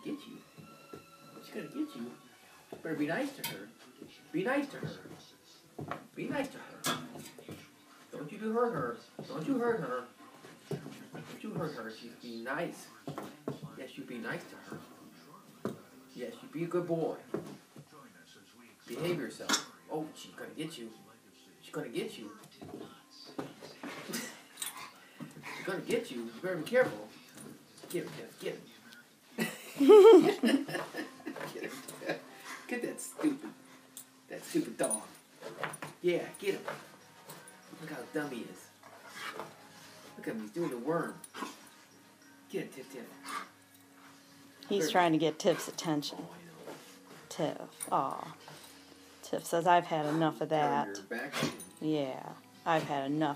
get you. She's gonna get you. Better be nice to her. Be nice to her. Be nice to her. Don't you hurt her. Don't you hurt her. Don't you hurt her. She's being nice. Yes, you be nice to her. Yes, you be a good boy. Behave yourself. Oh, she's gonna get you. She's gonna get you. She's gonna get you. You better be careful. Get him, get him. Get him. Get that stupid dog. Yeah, get him. Look how dumb he is. Look at him, he's doing the worm. Get him, Tiff. He's trying to get Tiff's attention. Tiff, aw. Tiff says, I've had enough of that. Yeah, I've had enough.